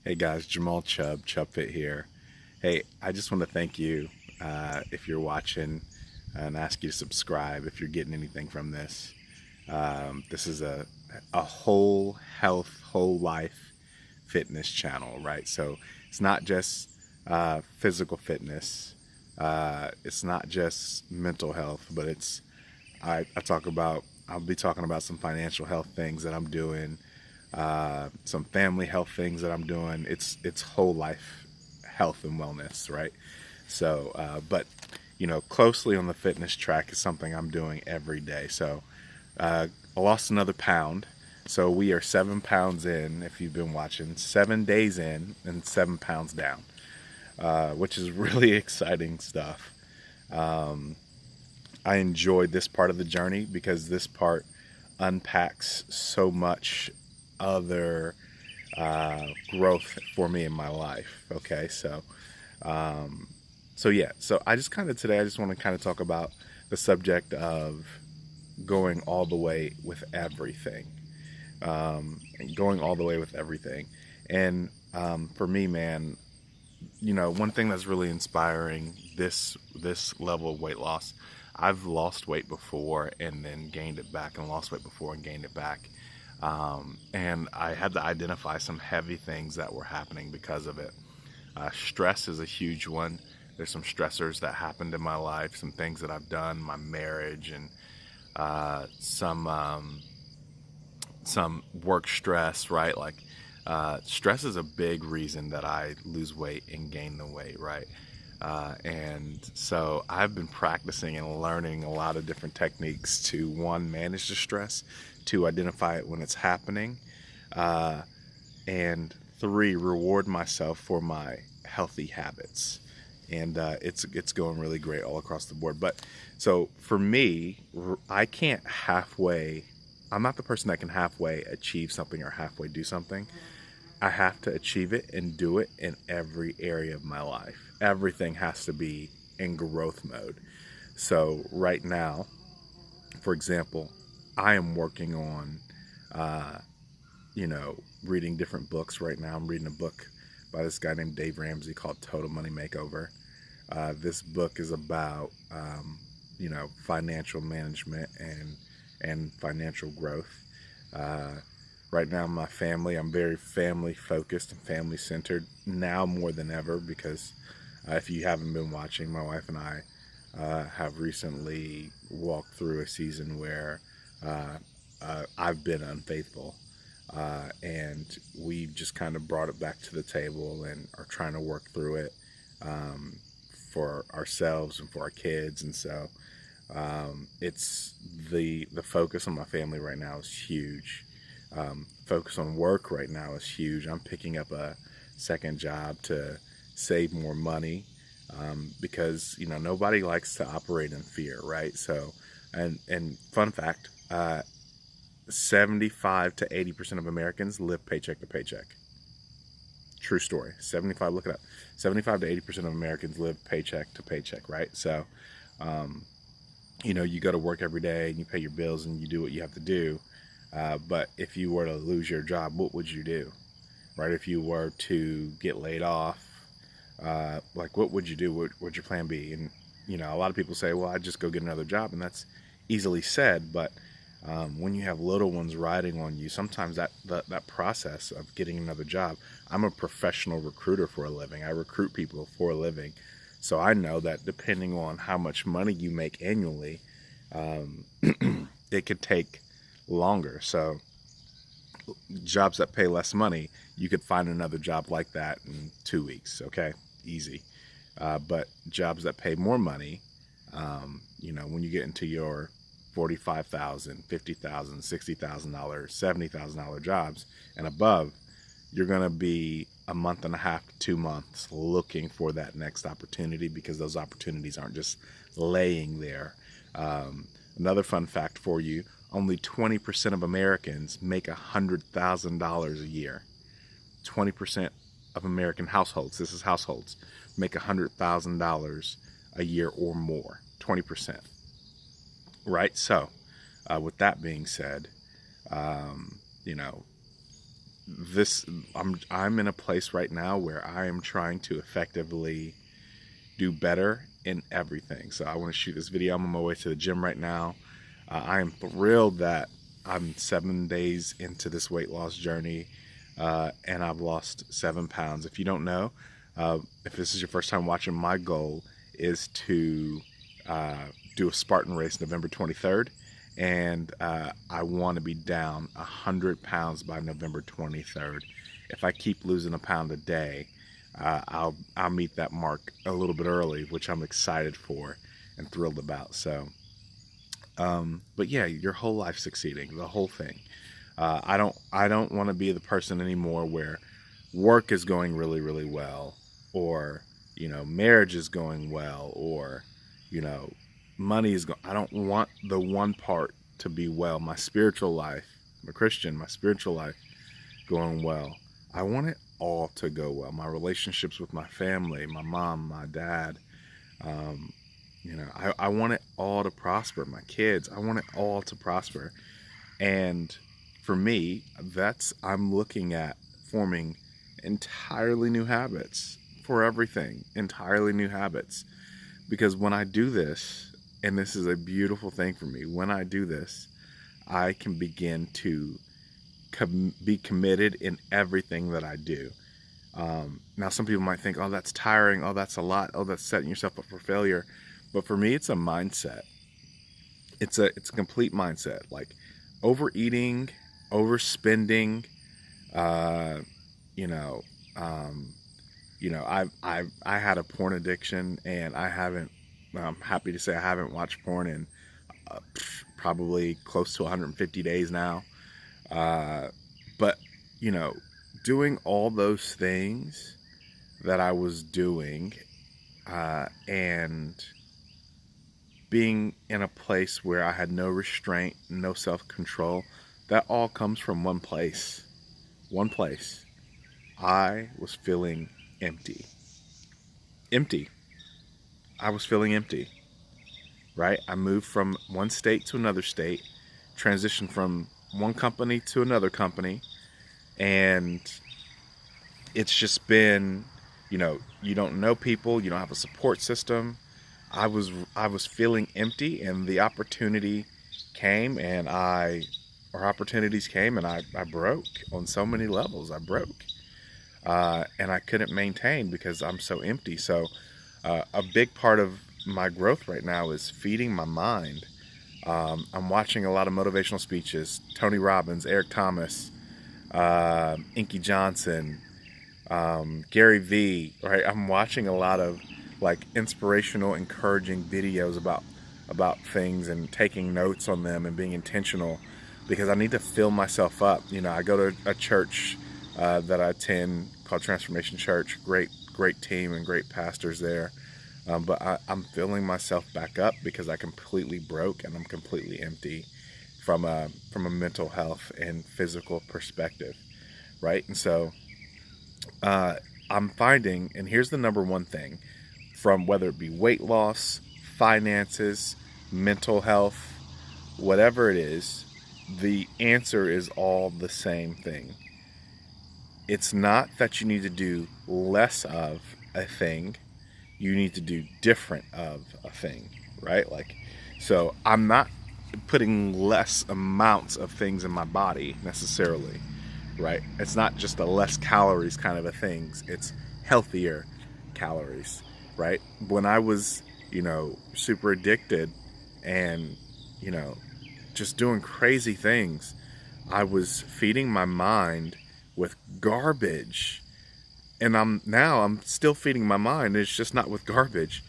Hey guys, Jamal Chubfit here. Hey, I just want to thank you if you're watching and ask you to subscribe if you're getting anything from this. This is a whole health, whole life fitness channel, right? So it's not just physical fitness, it's not just mental health, but I'll be talking about some financial health things that I'm doing, some family health things that I'm doing. It's whole life health and wellness, right? So, but closely on the fitness track is something I'm doing every day. So, I lost another pound. So we are 7 pounds in. If you've been watching, 7 days in and 7 pounds down, which is really exciting stuff. I enjoy this part of the journey because this part unpacks so much other growth for me in my life. Okay, so I just kind of today I just want to kind of talk about the subject of going all the way with everything, and going all the way with everything. And for me, man, one thing that's really inspiring this level of weight loss. I've lost weight before and then gained it back, and lost weight before and gained it back. And I had to identify some heavy things that were happening because of it. Stress is a huge one. There's some stressors that happened in my life, some things that I've done, my marriage, and some work stress, right? Like stress is a big reason that I lose weight and gain the weight, right? And so I've been practicing and learning a lot of different techniques to, one, manage the stress, to identify it when it's happening, uh, and three, reward myself for my healthy habits. And it's going really great all across the board. But so for me, I can't halfway. I'm not the person that can halfway achieve something or halfway do something. I have to achieve it and do it in every area of my life. Everything has to be in growth mode. So right now, for example, I am working on, uh, reading different books right now. I'm reading a book by this guy named Dave Ramsey called Total Money Makeover. This book is about, financial management and financial growth. Uh, right now, my family, I'm very family focused and family centered now more than ever because if you haven't been watching, my wife and I have recently walked through a season where uh, I've been unfaithful. And we've just kind of brought it back to the table and are trying to work through it, um, for ourselves and for our kids. And so it's the focus on my family right now is huge. Focus on work right now is huge. I'm picking up a second job to save more money, because nobody likes to operate in fear, right? So, and fun fact, 75 to 80% of Americans live paycheck to paycheck. True story. 75, look it up. 75 to 80% of Americans live paycheck to paycheck, right? So, um, you go to work every day and you pay your bills and you do what you have to do. But if you were to lose your job, what would you do, right? If you were to get laid off, like what would you do? What would your plan be? And a lot of people say, "Well, I'd just go get another job," and that's easily said. But when you have little ones riding on you, sometimes that process of getting another job. I'm a professional recruiter for a living. I recruit people for a living, so I know that depending on how much money you make annually, um, it could take longer. So jobs that pay less money, you could find another job like that in 2 weeks. Okay, easy. But jobs that pay more money, when you get into your 45,000, 50,000, $60,000, $70,000 jobs and above, you're going to be a month and a half to 2 months looking for that next opportunity because those opportunities aren't just laying there. Another fun fact for you, only 20% of Americans make $100,000 a year. 20% of American households, this is households, make $100,000 a year or more. 20%. Right? So, with that being said, um, you know, this I'm in a place right now where I am trying to effectively do better in everything. So I want to shoot this video. I'm on my way to the gym right now. I am thrilled that I'm 7 days into this weight loss journey, and I've lost 7 pounds. If you don't know, if this is your first time watching, my goal is to do a Spartan race November 23rd, and I want to be down 100 pounds by November 23rd. If I keep losing a pound a day, I'll meet that mark a little bit early, which I'm excited for and thrilled about. So, but yeah, your whole life succeeding, the whole thing. I don't want to be the person anymore where work is going really, really well, or, you know, marriage is going well, or, you know, money is going. I don't want the one part to be well. My spiritual life, I'm a Christian, my spiritual life going well. I want it all to go well. My relationships with my family, my mom, my dad, you know, I want it all to prosper. My kids, I want it all to prosper. And for me, I'm looking at forming entirely new habits for everything, entirely new habits. Because when I do this, and this is a beautiful thing for me, when I do this, I can begin to be committed in everything that I do. Now, some people might think, oh, that's tiring, oh, that's a lot, oh, that's setting yourself up for failure. But for me, it's a mindset. It's a complete mindset. Like overeating, overspending, you know, I had a porn addiction, and I'm happy to say I haven't watched porn in probably close to 150 days now. But, you know, doing all those things that I was doing, and being in a place where I had no restraint, no self-control, that all comes from one place. One place. I was feeling empty. Empty. I was feeling empty, right? I moved from one state to another state, transitioned from one company to another company, and it's just been, you know, you don't know people, you don't have a support system. I was feeling empty, and the opportunity came, and opportunities came, and I broke on so many levels. I broke, and I couldn't maintain because I'm so empty. So a big part of my growth right now is feeding my mind. I'm watching a lot of motivational speeches, Tony Robbins, Eric Thomas, Inky Johnson, Gary Vee, right? I'm watching a lot of like inspirational, encouraging videos about things, and taking notes on them and being intentional, because I need to fill myself up. You know, I go to a church that I attend called Transformation Church. Great team and great pastors there. But I'm filling myself back up because I completely broke, and I'm completely empty from a mental health and physical perspective, right? And so I'm finding, and here's the number one thing, from whether it be weight loss, finances, mental health, whatever it is, the answer is all the same thing. It's not that you need to do less of a thing, you need to do different of a thing, right? Like, so I'm not putting less amounts of things in my body necessarily, right? It's not just a less calories kind of a thing. It's healthier calories, right? When I was, you know, super addicted and, you know, just doing crazy things, I was feeding my mind with garbage. And I'm still feeding my mind. It's just not with garbage,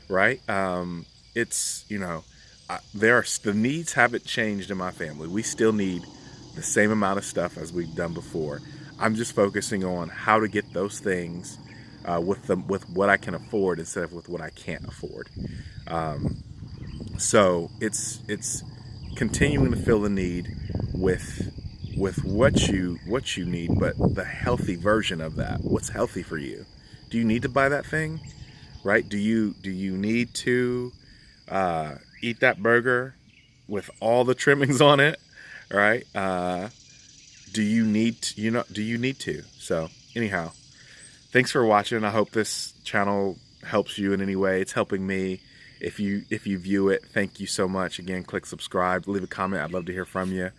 right? It's, you know, the needs haven't changed in my family. We still need the same amount of stuff as we've done before. I'm just focusing on how to get those things with what I can afford instead of with what I can't afford. So it's continuing to fill the need with what you need, but the healthy version of that. What's healthy for you? Do you need to buy that thing, right? Do you need to eat that burger with all the trimmings on it, right? do you need to, do you need to? So anyhow, thanks for watching. I hope this channel helps you in any way. It's helping me. If you view it, thank you so much. Again, click subscribe, leave a comment. I'd love to hear from you.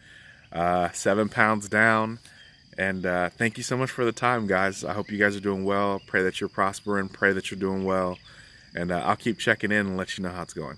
7 pounds down, and thank you so much for the time, guys. I hope you guys are doing well. Pray that you're prospering. Pray that you're doing well, and I'll keep checking in and let you know how it's going.